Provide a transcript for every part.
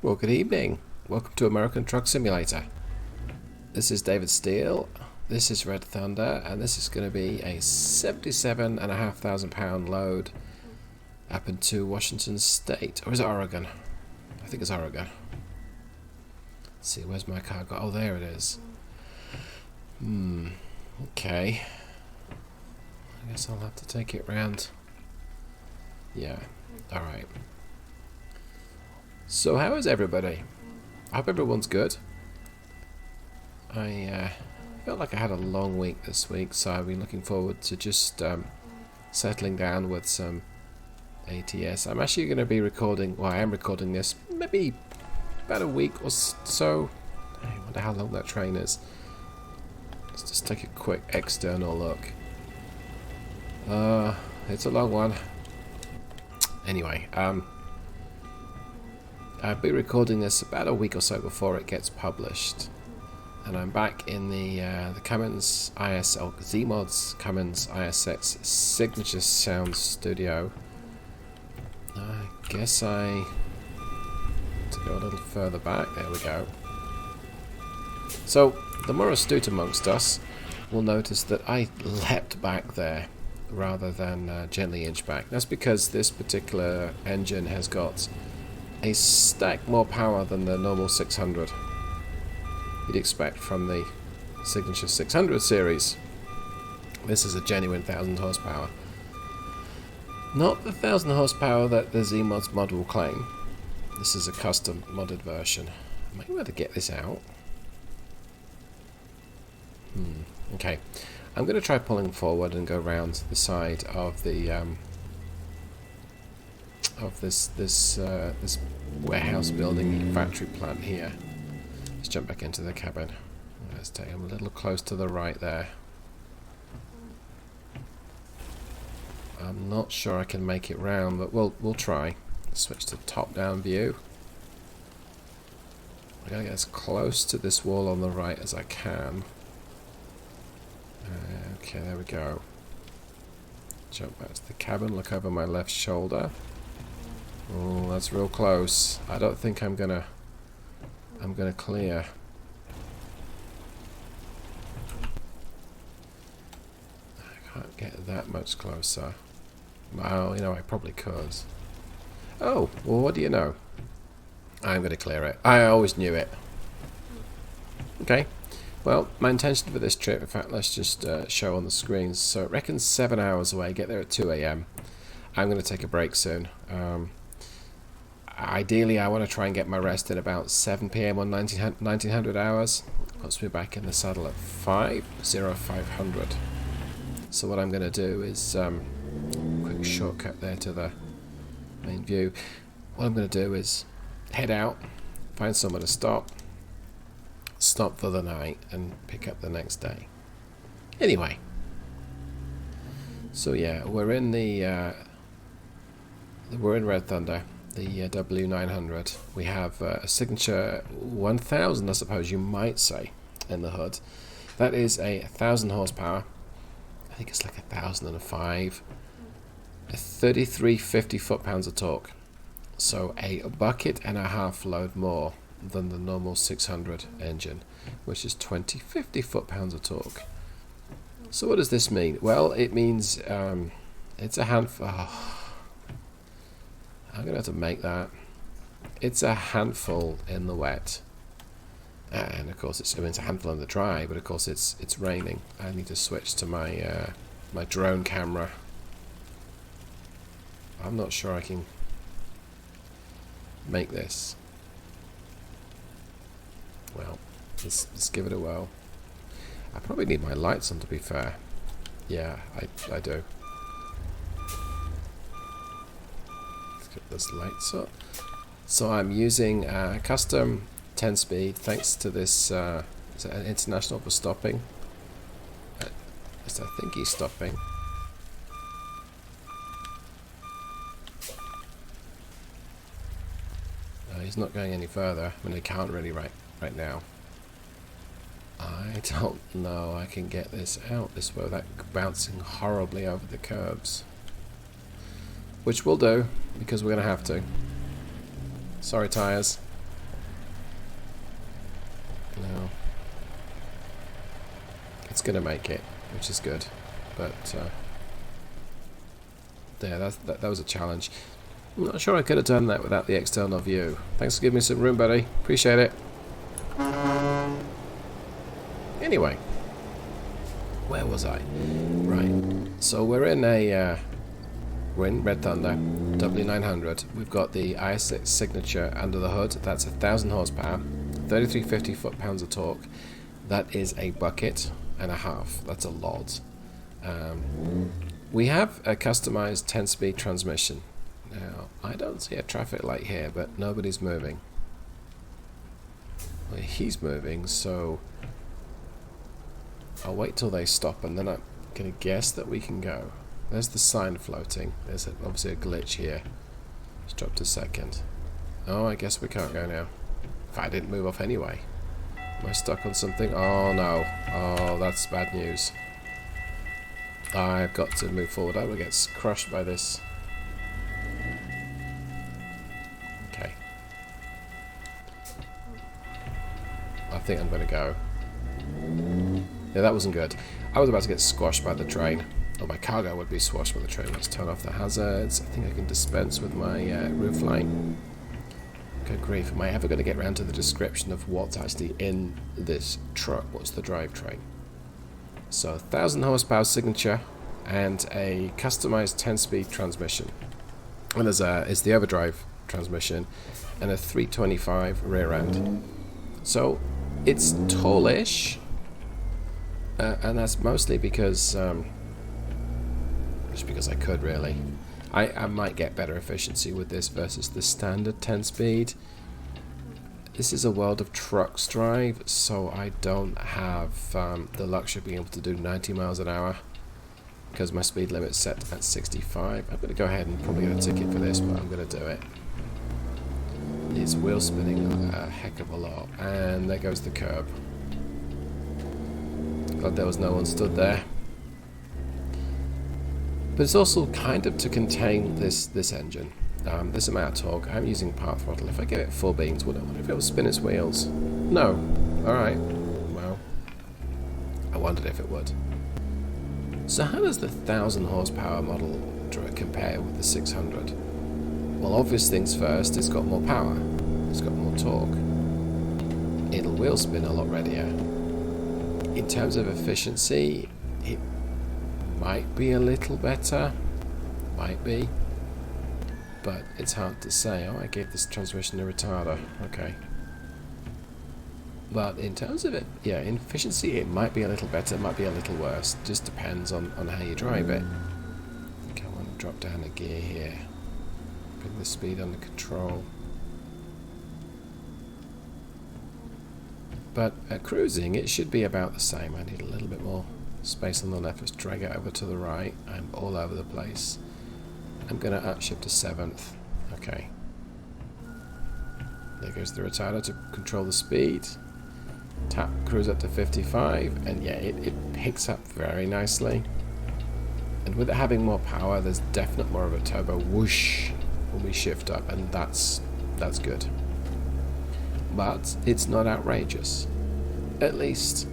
Well, good evening. Welcome to American Truck Simulator. This is David Steele. This is Red Thunder, and this is going to be a 77,500 pound load up into Washington State, or is it Oregon? I think it's Oregon. Let's see, where's my cargo? Oh, there it is. Okay. I guess I'll have to take it round. Yeah. All right. So how is everybody? I hope everyone's good. I felt like I had a long week this week, so I've been looking forward to just settling down with some ATS. I'm actually going to be recording, well, I am recording this maybe about a week or so. I wonder how long that train is. Let's just take a quick external look. It's a long one. Anyway, I'll be recording this about a week or so before it gets published, and I'm back in the Cummins ISX, or Zeemods Cummins ISX Signature sound studio. I guess I to go a little further back. There we go. So the more astute amongst us will notice that I leapt back there rather than gently inch back. That's because this particular engine has got a stack more power than the normal 600 you'd expect from the Signature 600 series. This is a genuine 1000 horsepower. Not the 1000 horsepower that the Zeemods mod will claim. This is a custom modded version. I might be able to get this out. Okay. I'm going to try pulling forward and go round the side of the this warehouse building factory plant here. Let's jump back into the cabin. Let's take him a little close to the right there. I'm not sure I can make it round, but we'll try. Switch to top-down view. I gotta get as close to this wall on the right as I can. Okay, there we go. Jump back to the cabin. Look over my left shoulder. Oh, that's real close. I don't think I'm gonna clear. I can't get that much closer. Well, you know, I probably could. Oh, well, what do you know? I'm gonna clear it. I always knew it. Okay. Well, my intention for this trip, in fact, let's just show on the screens. So it reckons 7 hours away. Get there at 2 AM. I'm going to take a break soon. Ideally, I want to try and get my rest at about 7 PM on 1900 hours. Puts me back in the saddle at 5:0500. So what I'm going to do is quick shortcut there to the main view. What I'm going to do is head out, find somewhere to stop for the night, and pick up the next day. Anyway, so yeah, we're in Red Thunder, the W900. We have a Signature 1000, I suppose you might say, in the hood. That is a 1000 horsepower. I think it's like 1005. A 3350 foot-pounds of torque. So a bucket and a half load more than the normal 600 engine, which is 2050 foot-pounds of torque. So what does this mean? Well, it means it's a handful. I'm gonna have to make that. It's a handful in the wet, and of course it's a handful in the dry. But of course it's raining. I need to switch to my my drone camera. I'm not sure I can make this. Well, let's give it a whirl. I probably need my lights on, to be fair. Yeah, I do. Let's get those lights up. So I'm using custom 10 speed, thanks to this is it an international for stopping. Yes, I think he's stopping. He's not going any further. I mean, he can't really right now. I don't know I can get this out this way without bouncing horribly over the curbs. Which we'll do, because we're going to have to. Sorry, tyres. No. It's going to make it, which is good. But, yeah, that was a challenge. I'm not sure I could have done that without the external view. Thanks for giving me some room, buddy. Appreciate it. Anyway. Where was I? Right. So we're in Red Thunder, W900. We've got the ISX Signature under the hood. That's 1000 horsepower, 3350 foot-pounds of torque. That is a bucket and a half. That's a lot. We have a customized 10-speed transmission. Now, I don't see a traffic light here, but nobody's moving. Well, he's moving, so I'll wait till they stop, and then I'm going to guess that we can go. There's the sign floating. There's obviously a glitch here. It's dropped a second. Oh, I guess we can't go now. If I didn't move off anyway. Am I stuck on something? Oh, no. Oh, that's bad news. I've got to move forward. I will get crushed by this. Okay. I think I'm going to go. Yeah, that wasn't good. I was about to get squashed by the train. Or my cargo would be squashed by the train. Let's turn off the hazards. I think I can dispense with my roof light. Good grief. Am I ever going to get around to the description of what's actually in this truck? What's the drivetrain? So 1000 horsepower Signature and a customized 10-speed transmission. And there's it's the overdrive transmission and a 325 rear end. So it's tallish, and that's mostly because just because I could really. I might get better efficiency with this versus the standard 10-speed. This is a World of Trucks drive, so I don't have the luxury of being able to do 90 miles an hour because my speed limit's set at 65. I'm going to go ahead and probably get a ticket for this, but I'm going to do it. It's wheel spinning a heck of a lot, and there goes the curb. Glad there was no one stood there. But it's also kind of to contain this engine. This amount of torque. I'm using part throttle. If I give it full beans, would I wonder if it will spin its wheels? No. Alright. Well, I wondered if it would. So how does the 1000 horsepower model compare with the 600? Well, obvious things first, it's got more power. It's got more torque. It'll wheel spin a lot readier. In terms of efficiency, it might be a little better. Might be. But it's hard to say. Oh, I gave this transmission a retarder. Okay. But in terms of it, yeah, in efficiency, it might be a little better, it might be a little worse. Just depends on how you drive it. I think I want to drop down a gear here. Bring the speed under control. But at cruising, it should be about the same. I need a little bit more space on the left. Let's drag it over to the right. I'm all over the place. I'm going to upshift to 7th. Okay. There goes the retarder to control the speed. Tap cruise up to 55, and yeah, it picks up very nicely. And with it having more power, there's definitely more of a turbo whoosh when we shift up, and that's good. But it's not outrageous. At least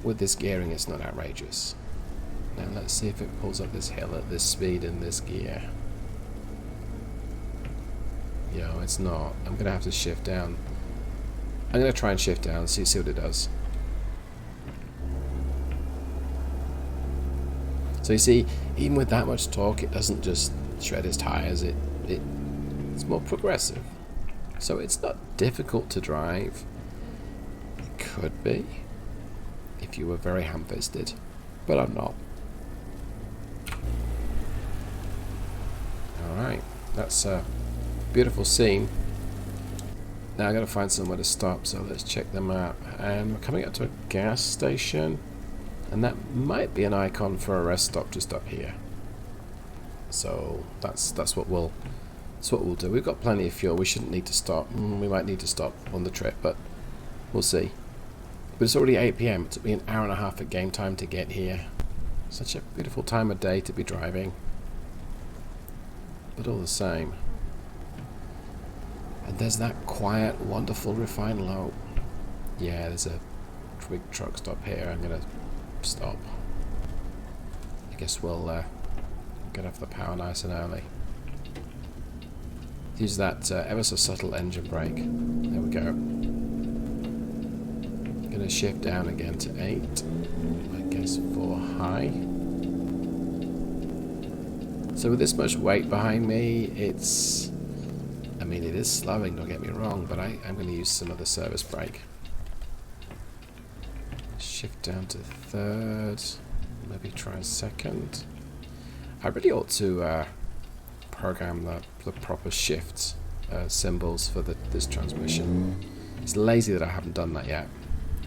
with this gearing, it's not outrageous. Now let's see if it pulls up this hill at this speed in this gear. No, it's not. I'm going to have to shift down. I'm going to try and shift down and see what it does. So you see, even with that much torque, it doesn't just shred its tires. It's more progressive. So it's not difficult to drive. It could be if you were very ham-fisted, but I'm not. Alright, that's a beautiful scene. Now I've got to find somewhere to stop, so let's check the map. And we're coming up to a gas station, and that might be an icon for a rest stop just up here. So that's what we'll do. We've got plenty of fuel. We shouldn't need to stop. We might need to stop on the trip, but we'll see. But it's already 8 PM. It took me an hour and a half at game time to get here. Such a beautiful time of day to be driving. But all the same. And there's that quiet, wonderful, refined low. Yeah, there's a big truck stop here. I'm gonna stop. I guess we'll get off the power nice and early. Use that ever so subtle engine brake. There we go. Gonna shift down again to 8. I guess 4 high. So with this much weight behind me, it's... I mean, it is slowing, don't get me wrong, but I'm going to use some of the service brake. Shift down to 3rd. Maybe try 2nd. I really ought to program the proper shift symbols for this transmission. It's lazy that I haven't done that yet.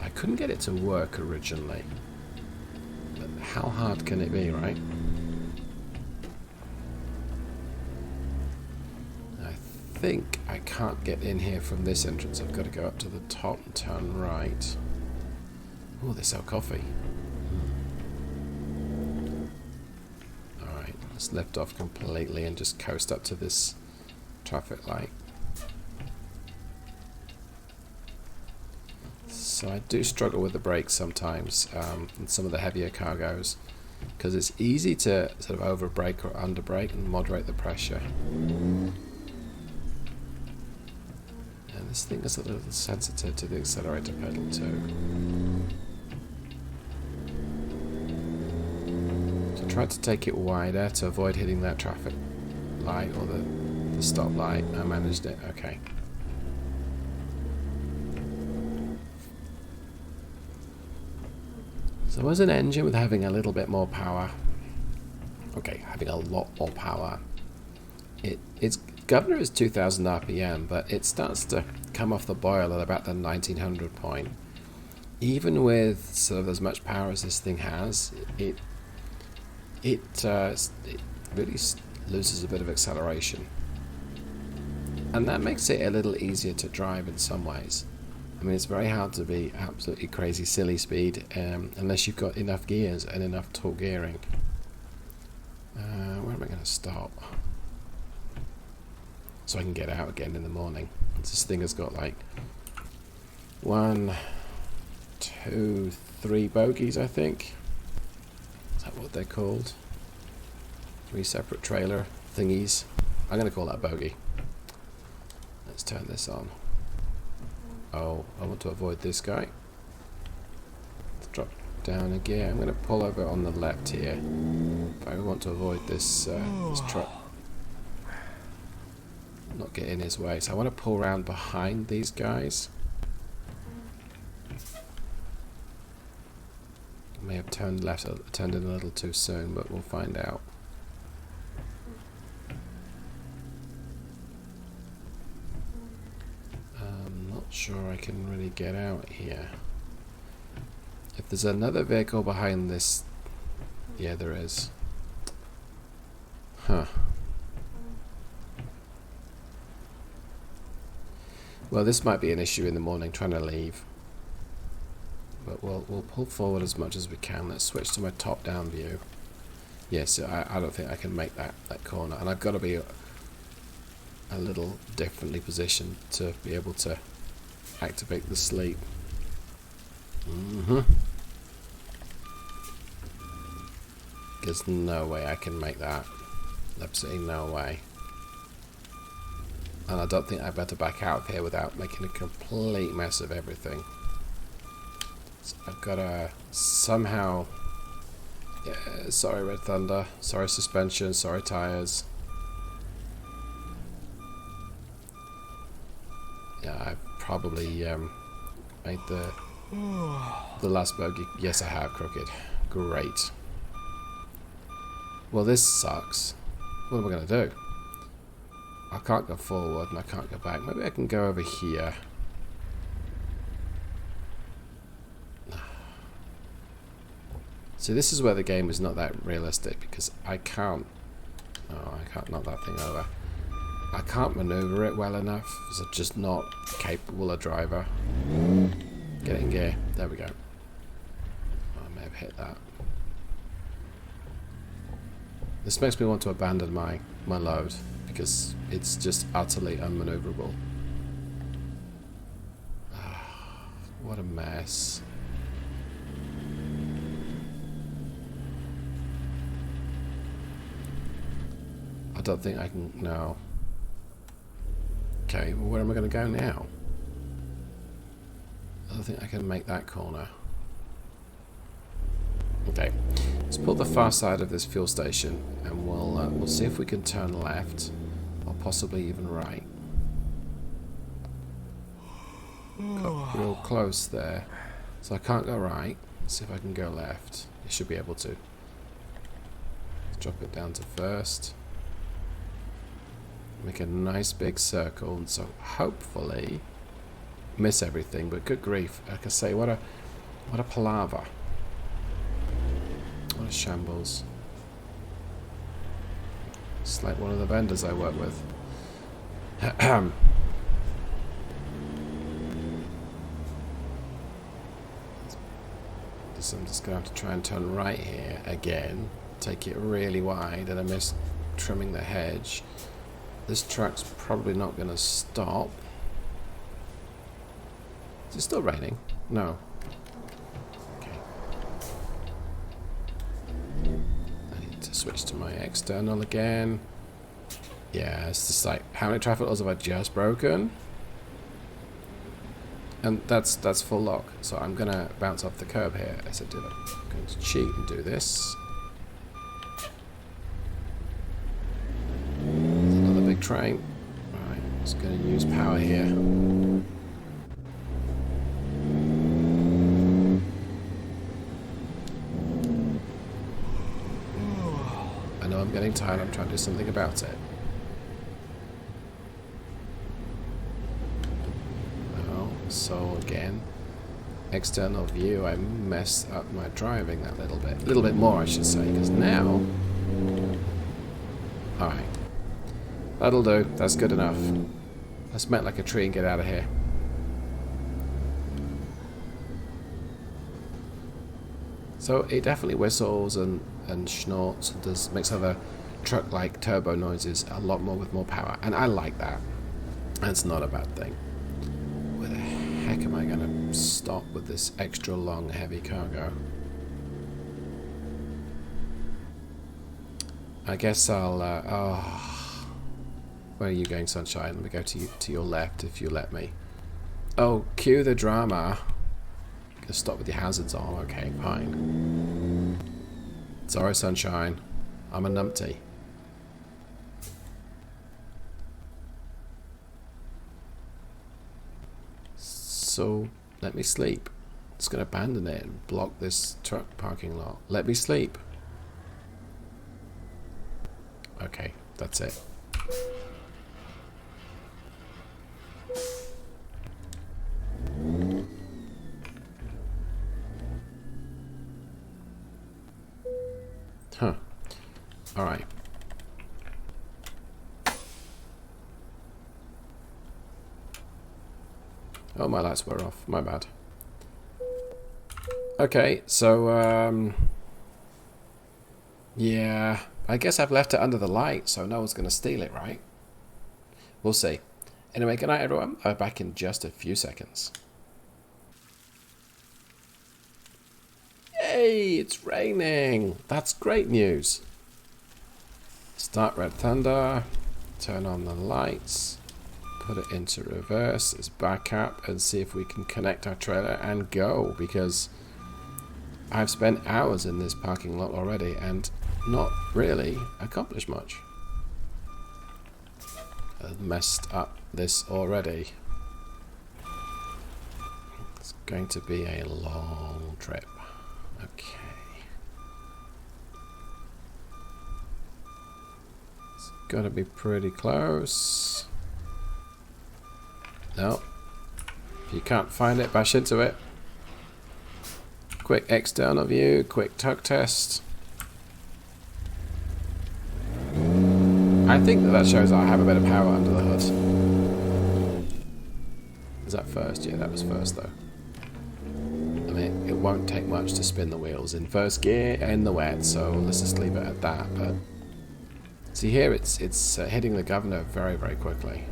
I couldn't get it to work originally. But how hard can it be, right? I think I can't get in here from this entrance. I've got to go up to the top and turn right. Oh, they sell coffee. Alright, let's lift off completely and just coast up to this traffic light. So I do struggle with the brakes sometimes in some of the heavier cargoes, because it's easy to sort of over brake or under brake and moderate the pressure. And this thing is a little sensitive to the accelerator pedal too. So I tried to take it wider to avoid hitting that traffic light or the stop light. I managed it. Okay. So as an engine with having a little bit more power, okay, having a lot more power, its governor is 2000 RPM, but it starts to come off the boil at about the 1900 point. Even with sort of as much power as this thing has, it really loses a bit of acceleration. And that makes it a little easier to drive in some ways. I mean, it's very hard to be absolutely crazy silly speed unless you've got enough gears and enough torque gearing. Where am I going to stop? So I can get out again in the morning. This thing has got like 1, 2, 3 bogies, I think. Is that what they're called? 3 separate trailer thingies. I'm going to call that bogey. Let's turn this on. Oh, I want to avoid this guy. Let's drop down a gear. I'm going to pull over on the left here. I want to avoid this this truck. Not get in his way. So I want to pull around behind these guys. I may have turned left, turned in a little too soon, but we'll find out. Sure I can really get out here. If there's another vehicle behind this, yeah, there is. Huh. Well, this might be an issue in the morning trying to leave, but we'll pull forward as much as we can. Let's switch to my top-down view. Yes, I don't think I can make that corner, and I've got to be a little differently positioned to be able to activate the sleep. There's no way I can make that. Absolutely no way. And I don't think I better back out of here without making a complete mess of everything. So I've got to somehow... Yeah, sorry Red Thunder, sorry suspension, sorry tires. Yeah, I've probably made the last bogey. Yes, I have, Crooked. Great. Well, this sucks. What am I going to do? I can't go forward and I can't go back. Maybe I can go over here. See, this is where the game is not that realistic because I can't... Oh, I can't knock that thing over. I can't maneuver it well enough, so I'm just not capable a driver. Get in gear. There we go. Oh, I may have hit that. This makes me want to abandon my load because it's just utterly unmaneuverable. what a mess. I don't think I can... No. Okay, well, where am I going to go now? I don't think I can make that corner. Okay, let's pull the far side of this fuel station, and we'll see if we can turn left, or possibly even right. Got real close there, so I can't go right. Let's see if I can go left. I should be able to. Let's drop it down to first. Make a nice big circle, and so hopefully miss everything. But good grief, like I say, what a palaver. What a shambles. It's like one of the vendors I work with. So I'm just going to have to try and turn right here again. Take it really wide, and I missed trimming the hedge. This truck's probably not going to stop. Is it still raining? No. Okay. I need to switch to my external again. Yeah, it's just like, how many traffic laws have I just broken? And that's full lock, so I'm going to bounce off the curb here as I do it. I'm going to cheat and do this. There's another big train. Right, just going to use power here. I know I'm getting tired, I'm trying to do something about it. So again, external view, I messed up my driving that little bit more I should say, because now, alright, that'll do, that's good enough. Let's melt like a tree and get out of here. So it definitely whistles and snorts and makes other truck-like turbo noises a lot more with more power, and I like that. That's not a bad thing. Heck am I going to stop with this extra long heavy cargo? I guess I'll oh, where are you going, sunshine? Let me go to your left if you let me. Oh, cue the drama. Gonna stop with your hazards on. Okay, fine. Sorry, sunshine, I'm a numpty. So let me sleep. It's going to abandon it and block this truck parking lot. Let me sleep. Okay, that's it. Huh. Alright. Oh, my lights were off. My bad. Okay, so, yeah, I guess I've left it under the light, so no one's going to steal it, right? We'll see. Anyway, good night, everyone. I'll be back in just a few seconds. Yay, it's raining. That's great news. Start Red Thunder. Turn on the lights. Put it into reverse, it's back up, and see if we can connect our trailer and go, because I've spent hours in this parking lot already and not really accomplished much. I've messed up this already. It's going to be a long trip. Okay. It's going to be pretty close. No. If you can't find it, bash into it. Quick external view, quick tug test. I think that shows I have a bit of power under the hood. Is that first? Yeah, that was first though. I mean, it won't take much to spin the wheels in first gear in the wet, so let's just leave it at that. But see here, it's hitting the governor very, very quickly.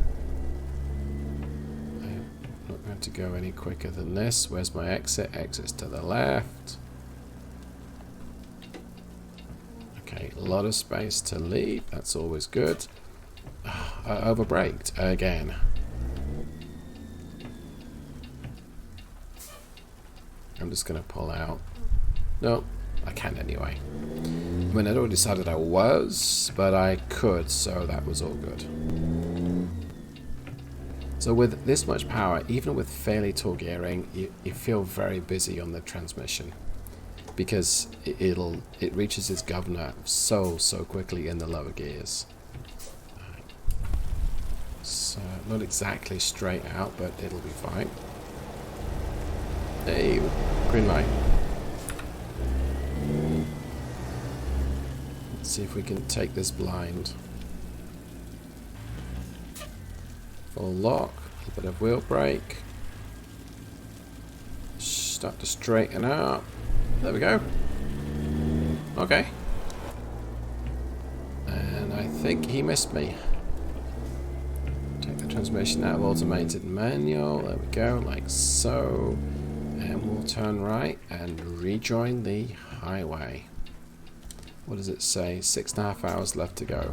to go any quicker than this. Where's my exit? Exit's to the left. Okay, a lot of space to leave. That's always good. I overbraked again. I'm just going to pull out. No, I can anyway. I mean, I'd already decided I was, but I could, so that was all good. So with this much power, even with fairly tall gearing, you feel very busy on the transmission, because it reaches its governor so quickly in the lower gears. So not exactly straight out, but it'll be fine. Hey, green light. Let's see if we can take this blind. Full lock, a bit of wheel brake. Start to straighten out. There we go. Okay. And I think he missed me. Take the transmission out of automated manual. There we go, like so. And we'll turn right and rejoin the highway. What does it say? 6.5 hours left to go.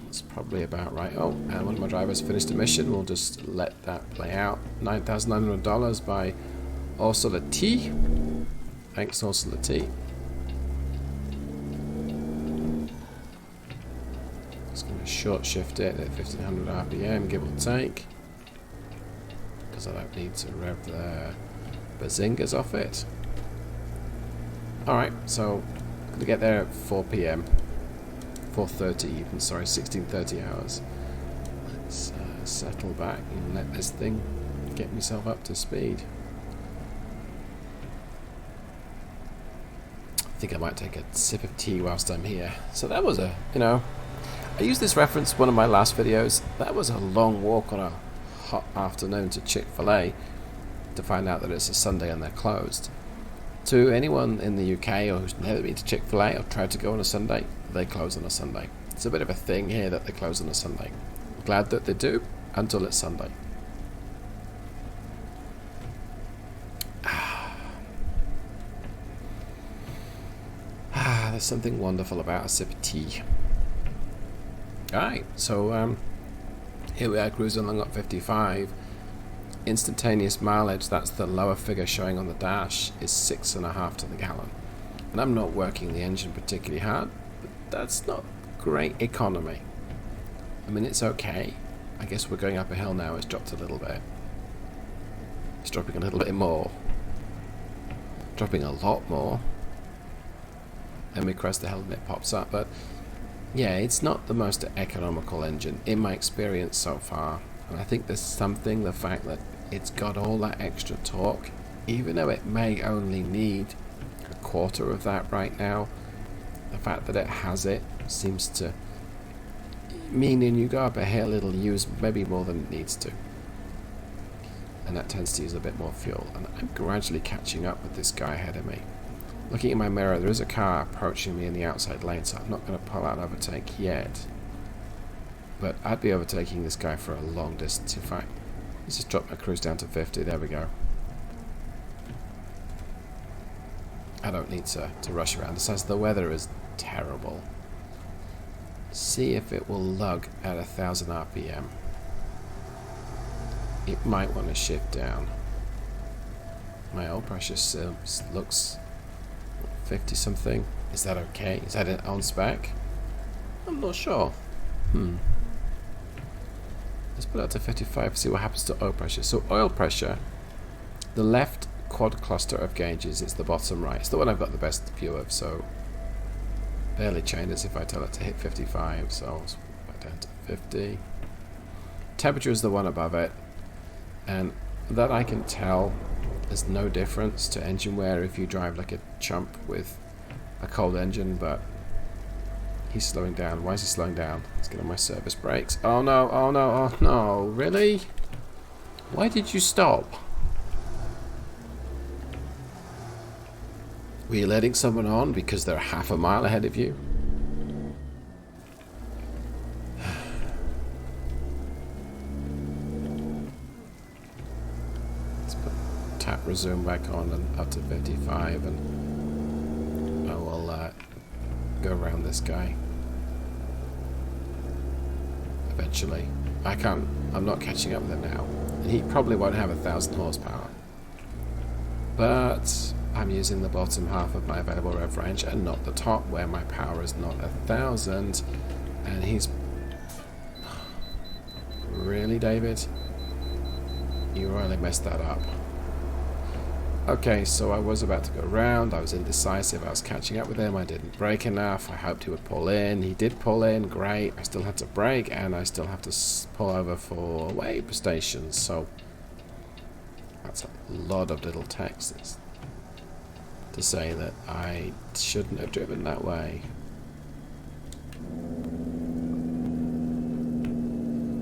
That's probably about right. Oh, and one of my drivers finished a mission. We'll just let that play out. $9,900 by Ursula T. Thanks, Ursula T. Just going to short shift it at 1500 RPM, give or take. Because I don't need to rev the bazingas off it. Alright, so I'm going to get there at 4 PM. 4:30 even, sorry, 16:30 hours. Let's settle back and let this thing get myself up to speed. I think I might take a sip of tea whilst I'm here. So that was I used this reference one of my last videos. That was a long walk on a hot afternoon to Chick-fil-A to find out that it's a Sunday and they're closed. To anyone in the UK or who's never been to Chick-fil-A or tried to go on a Sunday, they close on a Sunday. It's a bit of a thing here that they close on a Sunday. I'm glad that they do, until it's Sunday. There's something wonderful about a sip of tea. Alright, so here we are cruising along at 55. Instantaneous mileage, that's the lower figure showing on the dash, is 6.5 to the gallon. And I'm not working the engine particularly hard, but that's not great economy. I mean, it's okay. I guess we're going up a hill now. It's dropped a little bit. It's dropping a little bit more. Dropping a lot more. And we crest the hill and it pops up. But yeah, it's not the most economical engine in my experience so far. And I think there's something, the fact that it's got all that extra torque, even though it may only need a quarter of that right now, the fact that it has it seems to mean when you go up a hill it'll use maybe more than it needs to. And that tends to use a bit more fuel. And I'm gradually catching up with this guy ahead of me. Looking in my mirror, there is a car approaching me in the outside lane, so I'm not going to pull out and overtake yet. But I'd be overtaking this guy for a long distance. In fact, let's just drop my cruise down to 50. There we go. I don't need to rush around. Besides, the weather is terrible. See if it will lug at 1000 RPM. It might want to shift down. My oil pressure looks 50 something. Is that okay? Is that on spec? I'm not sure. Let's put that to 55, see what happens to oil pressure. So oil pressure, the left quad cluster of gauges is the bottom right. It's the one I've got the best view of, so barely changes if I tell it to hit 55, so I'll put down to 50. Temperature is the one above it, and that I can tell there's no difference to engine wear if you drive like a chump with a cold engine, but he's slowing down. Why is he slowing down? Let's get on my service brakes. Oh no, oh no, oh no, really? Why did you stop? Were you letting someone on because they're half a mile ahead of you? resume back on and up to 55, and I will go around this guy eventually. I'm not catching up with him now. He probably won't have 1,000 horsepower, but I'm using the bottom half of my available rev range and not the top where my power is not 1,000, and he's... Really, David? You really messed that up. Okay, so I was about to go round. I was indecisive. I was catching up with him. I didn't brake enough. I hoped he would pull in. He did pull in. Great. I still had to brake, and I still have to pull over for weigh stations. So that's a lot of little texts to say that I shouldn't have driven that way.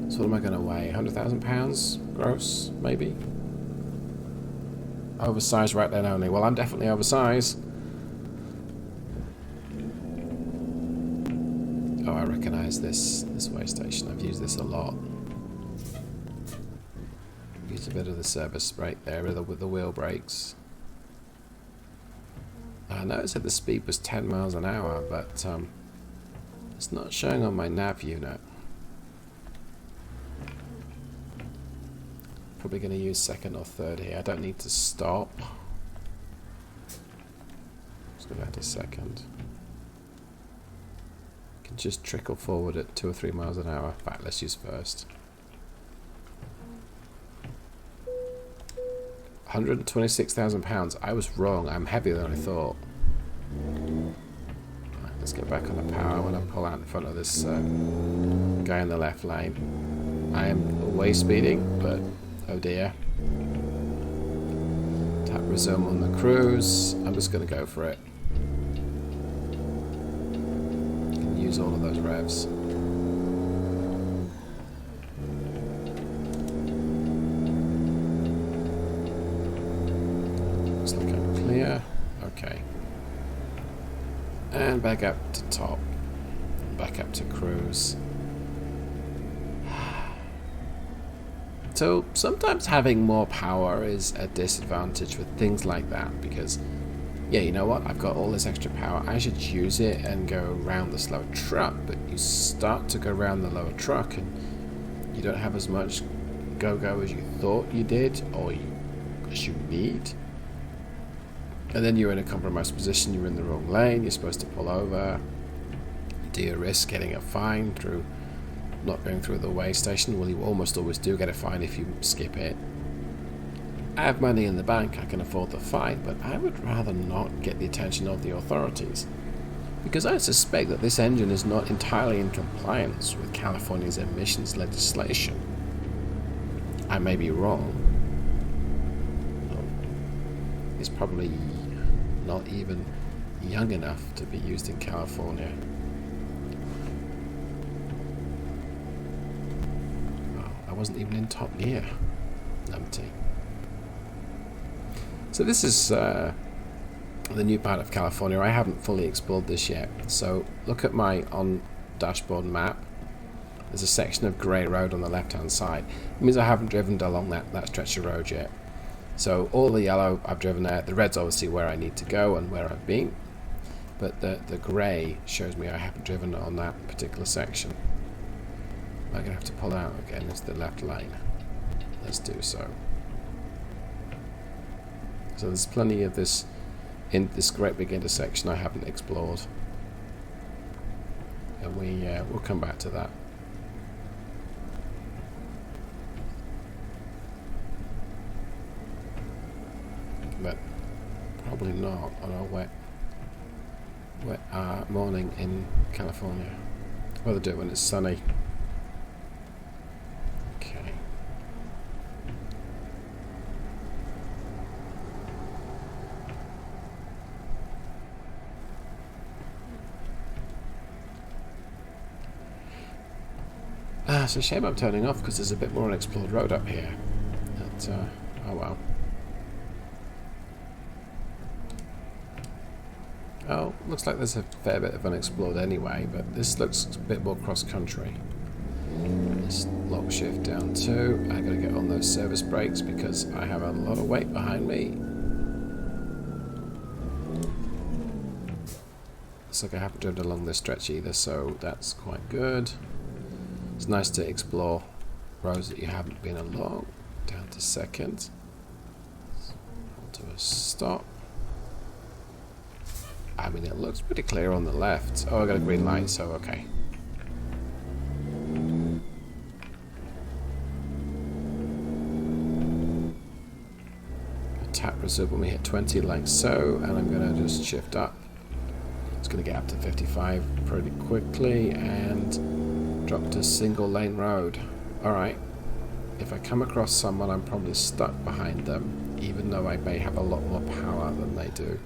So what am I going to weigh? 100,000 pounds gross, maybe? Oversized right then only. Well, I'm definitely oversized. Oh, I recognise this weigh station. I've used this a lot. Used a bit of the service brake there with the wheel brakes. I noticed that the speed was 10 miles an hour, but it's not showing on my nav unit. Probably going to use second or third here. I don't need to stop. Just going to add a second. Can just trickle forward at 2 or 3 miles an hour. In fact, let's use first. 126,000 pounds. I was wrong. I'm heavier than I thought. Right, let's get back on the power when I pull out in front of this guy in the left lane. I am way speeding, but oh dear. Tap resume on the cruise. I'm just going to go for it. Can use all of those revs. Looks like I'm clear. Okay. And back up to top. Back up to cruise. So sometimes having more power is a disadvantage with things like that, because yeah, you know what, I've got all this extra power, I should use it and go around the slower truck, but you start to go around the lower truck and you don't have as much go-go as you thought you did or as you need, and then you're in a compromised position. You're in the wrong lane, you're supposed to pull over. Do you risk getting a fine through not going through the weigh station? Well, you almost always do get a fine if you skip it. I have money in the bank, I can afford the fine, but I would rather not get the attention of the authorities, because I suspect that this engine is not entirely in compliance with California's emissions legislation. I may be wrong. It's probably not even young enough to be used in California. Wasn't even in top gear. Empty. So this is the new part of California. I haven't fully explored this yet. So look at my on dashboard map. There's a section of grey road on the left hand side. It means I haven't driven along that stretch of road yet. So all the yellow I've driven there. The red's obviously where I need to go and where I've been. But the grey shows me I haven't driven on that particular section. I'm going to have to pull out again into the left lane. Let's do so. So there's plenty of this in this great big intersection I haven't explored, and we'll come back to that. But probably not on a wet morning in California. Well, they do when it's sunny. It's a shame I'm turning off because there's a bit more unexplored road up here. But, oh well. Oh, looks like there's a fair bit of unexplored anyway, but this looks a bit more cross-country. Let's lock shift down too. I gotta get on those service brakes because I have a lot of weight behind me. Looks like I haven't driven along this stretch either, so that's quite good. It's nice to explore roads that you haven't been along. Down to second. Hold to a stop. I mean, it looks pretty clear on the left. Oh, I got a green light, so okay. Tap reserve when we hit 20 like so, and I'm going to just shift up. It's going to get up to 55 pretty quickly and drop to single lane road. Alright, if I come across someone I'm probably stuck behind them, even though I may have a lot more power than they do.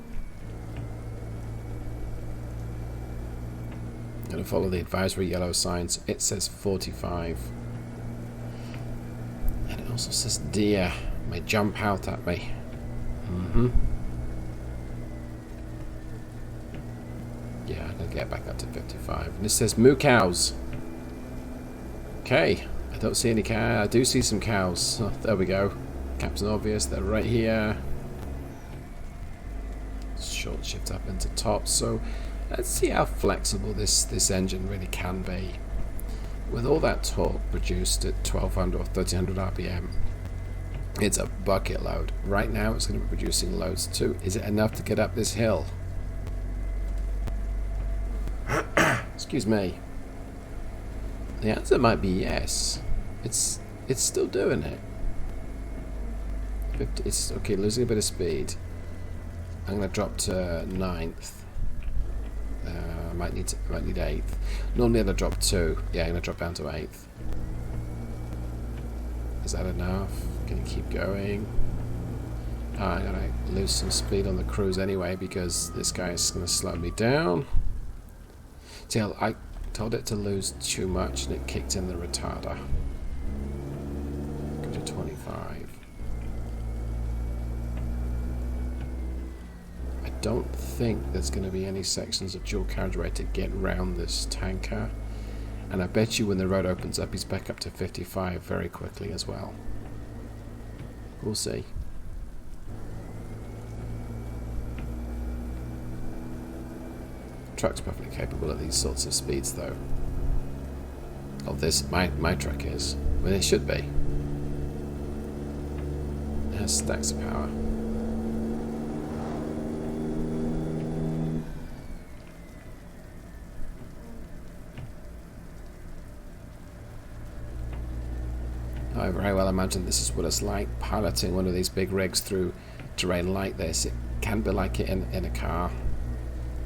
I'm going to follow the advisory yellow signs. It says 45. And it also says deer. May jump out at me. Yeah, I'm going to get back up to 55. And this says moo cows. Okay, I don't see any cows. I do see some cows. Oh, there we go. Captain Obvious, they're right here. Short shift up into top. So let's see how flexible this engine really can be. With all that torque produced at 1200 or 1300 RPM, it's a bucket load. Right now it's going to be producing loads too. Is it enough to get up this hill? Excuse me. The answer might be yes. It's still doing it. It's okay, losing a bit of speed. I'm going to drop to 9th. I might need 8th. Normally I'd drop 2. Yeah, I'm going to drop down to 8th. Is that enough? Can you keep going? Oh, I'm going to lose some speed on the cruise anyway because this guy is going to slow me down. See, I told it to lose too much and it kicked in the retarder. Go to 25. I don't think there's going to be any sections of dual carriageway to get round this tanker. And I bet you when the road opens up, he's back up to 55 very quickly as well. We'll see. Truck's perfectly capable at these sorts of speeds, though. Oh, this my truck is. I mean, it should be. It has stacks of power. I very well imagine this is what it's like piloting one of these big rigs through terrain like this. It can be like it in a car.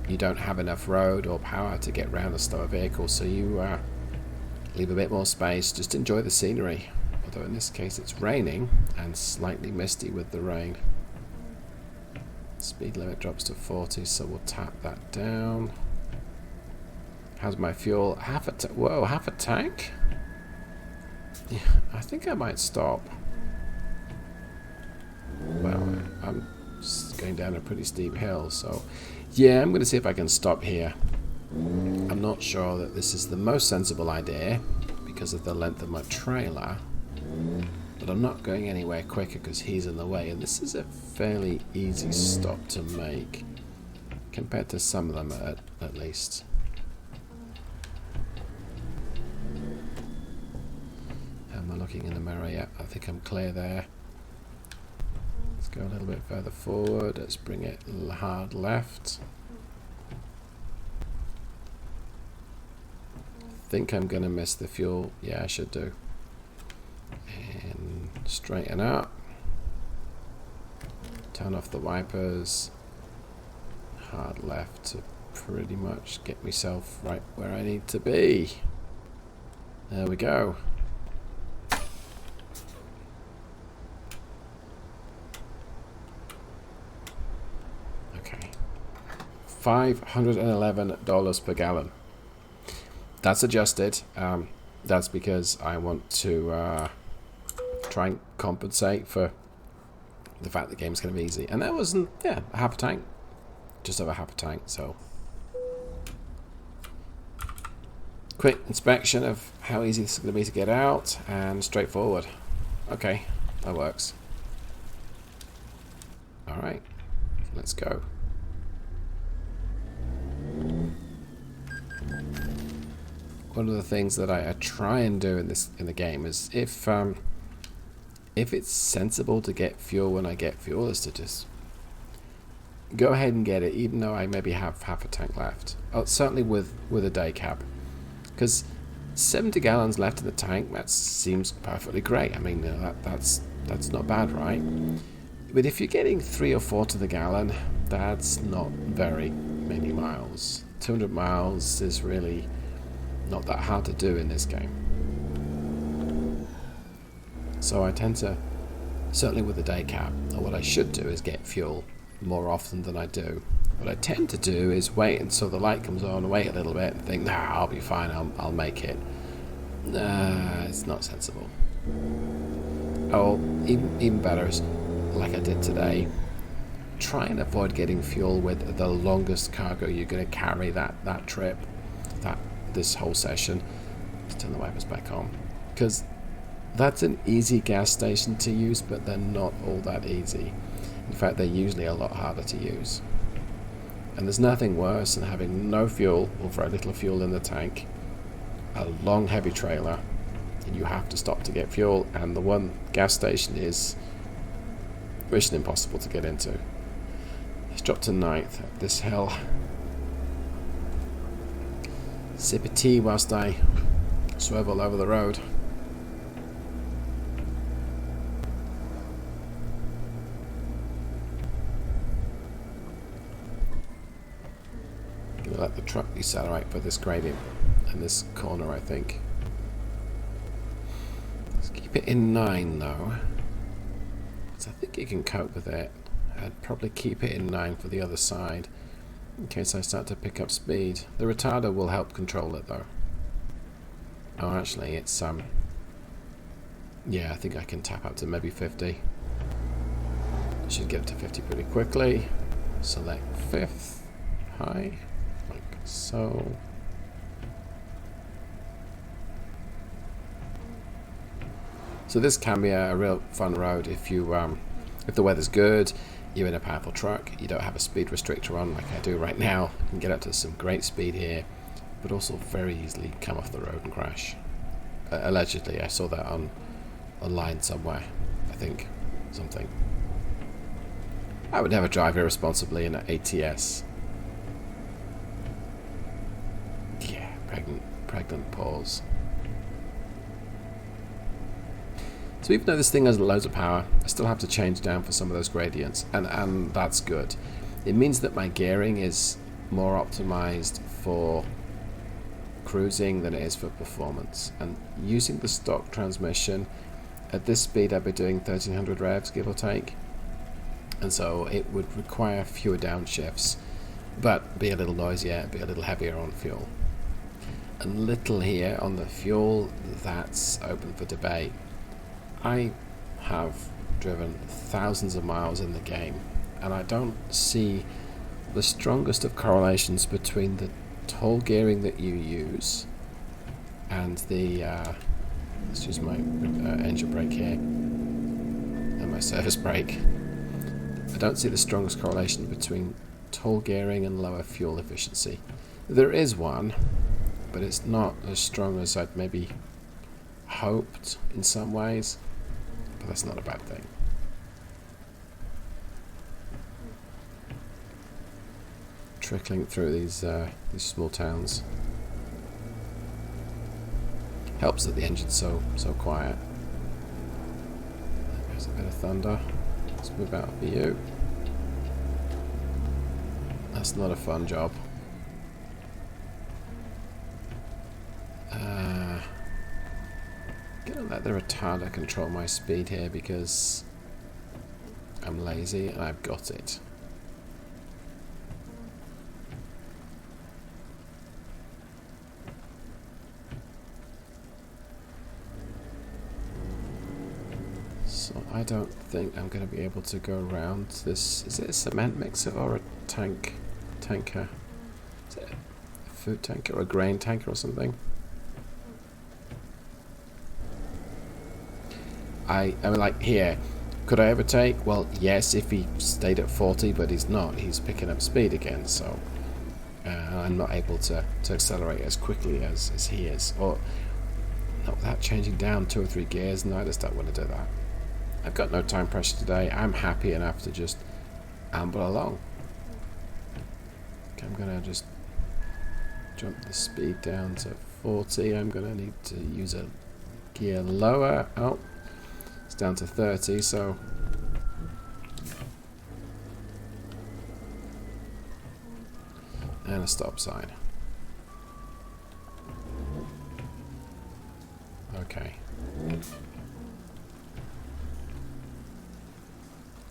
You don't have enough road or power to get round a slower vehicle, so you leave a bit more space. Just enjoy the scenery. Although in this case it's raining and slightly misty with the rain. Speed limit drops to 40, so we'll tap that down. How's my fuel? Whoa, half a tank? Yeah, I think I might stop. Well, I'm going down a pretty steep hill, so yeah, I'm going to see if I can stop here. I'm not sure that this is the most sensible idea because of the length of my trailer, but I'm not going anywhere quicker because he's in the way, and this is a fairly easy stop to make compared to some of them at least. Am I looking in the mirror? Yeah, I think I'm clear there. Let's go a little bit further forward. Let's bring it hard left. I think I'm going to miss the fuel. Yeah, I should do. And straighten up. Turn off the wipers. Hard left to pretty much get myself right where I need to be. There we go. $511 per gallon. That's adjusted. That's because I want to try and compensate for the fact the game's going to be easy. And that wasn't, yeah, half a tank. Just over half a tank, so. quick inspection of how easy this is going to be to get out, and straightforward. Okay, that works. Alright, let's go. One of the things that I try and do in the game is if it's sensible to get fuel when I get fuel, is to just go ahead and get it, even though I maybe have half a tank left. Oh, certainly with a day cab, because 70 gallons left in the tank, that seems perfectly great. I mean, that's not bad, right? But if you're getting 3 or 4 to the gallon, that's not very many miles. 200 miles is really not that hard to do in this game. So I tend to, certainly with the day cab, or what I should do is get fuel more often than I do. What I tend to do is wait until the light comes on, wait a little bit, and think, nah, I'll be fine, I'll make it. Nah, it's not sensible. Oh, even better is, like I did today, try and avoid getting fuel with the longest cargo you're going to carry that trip, this whole session. Let's turn the wipers back on, because that's an easy gas station to use, but they're not all that easy. In fact, they're usually a lot harder to use. And there's nothing worse than having no fuel or very little fuel in the tank, a long heavy trailer, and you have to stop to get fuel, and the one gas station is mission impossible to get into. Let's drop to 9th up this hill. Sip a tea whilst I swivel over the road. Gonna let the truck decelerate for this gradient and this corner, I think. Let's keep it in 9 though, because I think it can cope with it. I'd probably keep it in 9 for the other side, in case I start to pick up speed. The retarder will help control it though. Oh, actually it's yeah, I think I can tap up to maybe 50. Should get up to 50 pretty quickly. Select 5th, high, like so. So this can be a real fun road if you if the weather's good, you're in a powerful truck, you don't have a speed restrictor on like I do right now. You can get up to some great speed here, but also very easily come off the road and crash. Allegedly, I saw that online somewhere, I think, something. I would never drive irresponsibly in an ATS. Yeah, pregnant pause. So even though this thing has loads of power, I still have to change down for some of those gradients, and that's good. It means that my gearing is more optimized for cruising than it is for performance. And using the stock transmission, at this speed I'd be doing 1300 revs, give or take. And so it would require fewer downshifts, but be a little noisier, be a little heavier on fuel. And little here on the fuel, that's open for debate. I have driven thousands of miles in the game, and I don't see the strongest of correlations between the toll gearing that you use and the let's use my engine brake here and my surface brake. I don't see the strongest correlation between toll gearing and lower fuel efficiency. There is one, but it's not as strong as I'd maybe hoped in some ways. But that's not a bad thing. Trickling through these small towns helps that the engine's so quiet. There's a bit of thunder. Let's move out of view. That's not a fun job. Gonna let the retarder control my speed here because I'm lazy and I've got it. So I don't think I'm going to be able to go around this. Is it a cement mixer or a tanker? Is it a food tanker or a grain tanker or something? I mean, like here, could I overtake? Well, yes, if he stayed at 40, but he's not. He's picking up speed again, so I'm not able to accelerate as quickly as he is. Or not without changing down 2 or 3 gears. No, I just don't want to do that. I've got no time pressure today. I'm happy enough to just amble along. Okay, I'm going to just jump the speed down to 40. I'm going to need to use a gear lower. Oh, it's down to 30, so and a stop sign. Okay.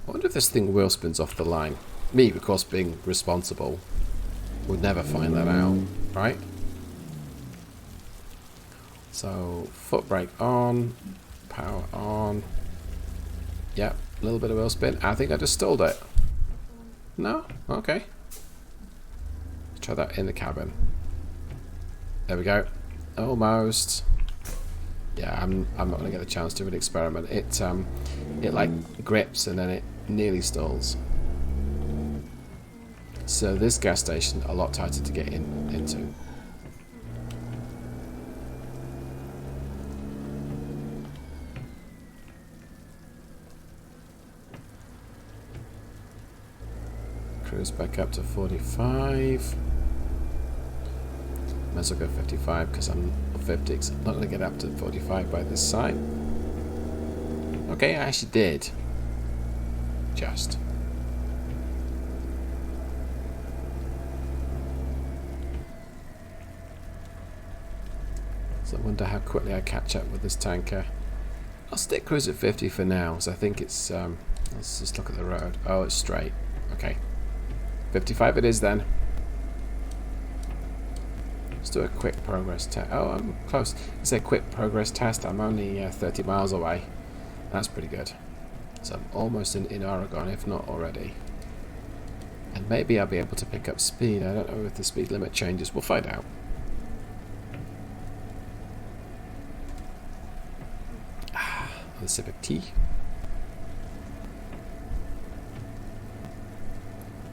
I wonder if this thing wheel spins off the line. Me, of course, being responsible, would never find that out, right? So, foot brake on, power on. Yep, a little bit of wheel spin. I think I just stalled it. No? Okay. Let's try that in the cabin. There we go. Almost. Yeah, I'm not going to get the chance to really experiment. It like grips and then it nearly stalls. So this gas station a lot tighter to get into. Cruise back up to 45. Might as well go 55 because I'm 50. So I'm not going to get up to 45 by this side. Okay, I actually did. Just. So I wonder how quickly I catch up with this tanker. I'll stick cruise at 50 for now, because I think it's, let's just look at the road. Oh, it's straight. Okay. 55 it is then. Let's do a quick progress test. Oh, I'm close. It's a quick progress test. I'm only 30 miles away. That's pretty good. So I'm almost in Oregon, if not already. And maybe I'll be able to pick up speed. I don't know if the speed limit changes. We'll find out. The Civic T.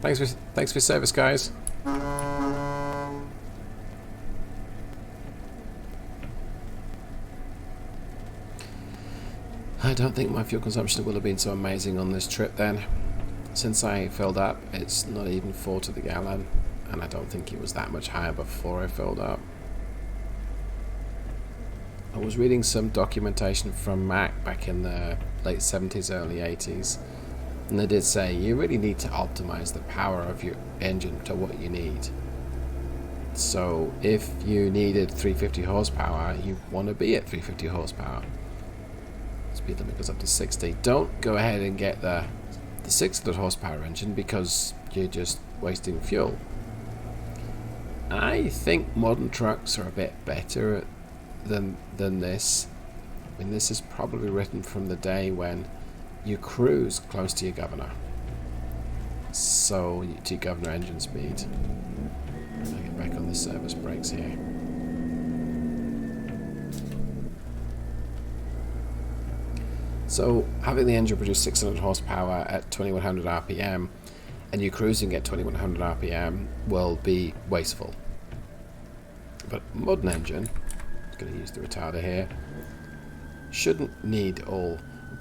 Thanks for your service, guys. I don't think my fuel consumption will have been so amazing on this trip then. Since I filled up, it's not even 4 to the gallon, and I don't think it was that much higher before I filled up. I was reading some documentation from Mac back in the late 70s, early 80s, and they did say you really need to optimize the power of your engine to what you need. So if you needed 350 horsepower, you want to be at 350 horsepower. Speed limit goes up to 60. Don't go ahead and get the 600 horsepower engine because you're just wasting fuel. I think modern trucks are a bit better than this. I mean, this is probably written from the day when you cruise close to your governor. So to your governor engine speed. I'll get back on the service brakes here. So having the engine produce 600 horsepower at 2100 RPM and you cruising at 2100 RPM will be wasteful. But modern engine, I'm going to use the retarder here, shouldn't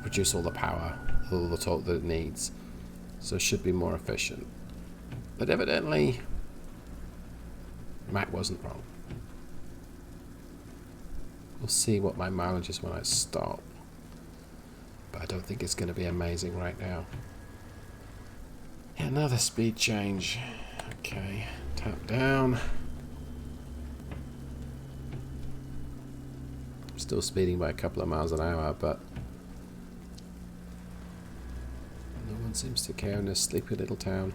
produce all the power, all the torque that it needs. So it should be more efficient. But evidently, Mac wasn't wrong. We'll see what my mileage is when I stop. But I don't think it's going to be amazing right now. Yeah, another speed change. Okay, tap down. I'm still speeding by a couple of miles an hour, but no one seems to care in this sleepy little town.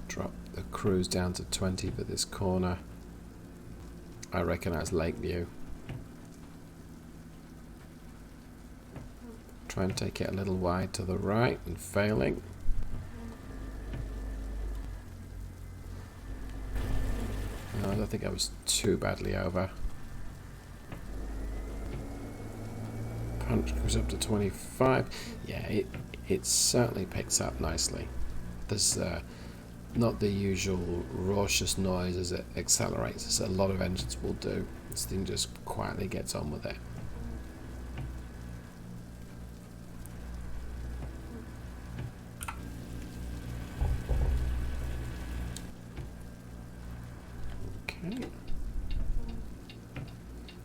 Drop the cruise down to 20 for this corner. I reckon that's Lakeview. Try and take it a little wide to the right and failing. No, I don't think I was too badly over. Punch goes up to 25. Yeah, it certainly picks up nicely. There's not the usual raucous noise as it accelerates, as a lot of engines will do. This thing just quietly gets on with it. Okay.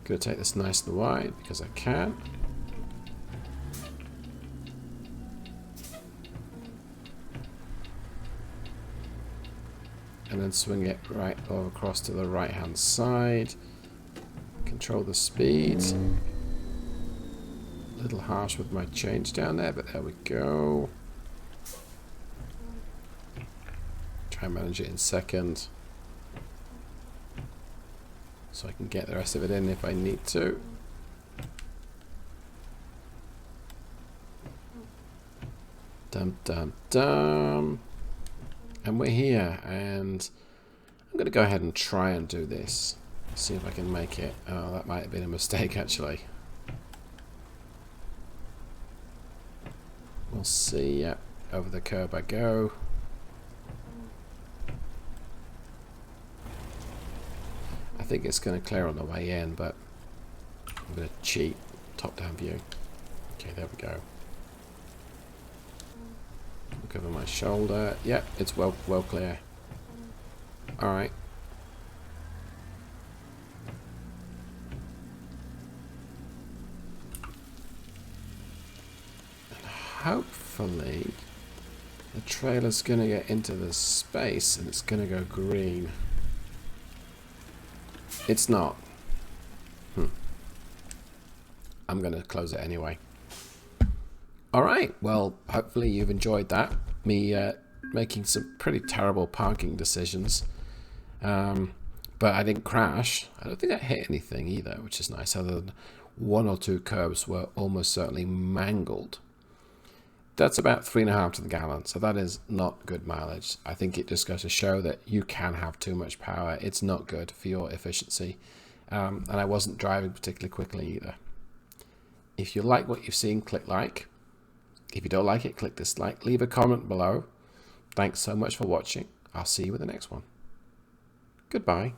Gonna take this nice and wide because I can. And then swing it right over across to the right hand side. Control the speed. A little harsh with my change down there, but there we go. Try and manage it in second, so I can get the rest of it in if I need to. Dum dum dum. And we're here, and I'm going to go ahead and try and do this. See if I can make it. Oh, that might have been a mistake actually. We'll see. Yep, over the curb I go. I think it's going to clear on the way in, but I'm going to cheat. Top-down view. Okay, there we go. Look over my shoulder. Yep, it's well clear. All right. And hopefully the trailer's going to get into the space and it's going to go green. It's not. I'm going to close it anyway. Alright, well, hopefully you've enjoyed that. Me making some pretty terrible parking decisions. But I didn't crash. I don't think I hit anything either, which is nice, other than one or two curbs were almost certainly mangled. That's about 3.5 to the gallon, so that is not good mileage. I think it just goes to show that you can have too much power. It's not good for your efficiency. And I wasn't driving particularly quickly either. If you like what you've seen, click like. If you don't like it, click dislike. Leave a comment below. Thanks so much for watching. I'll see you with the next one. Goodbye.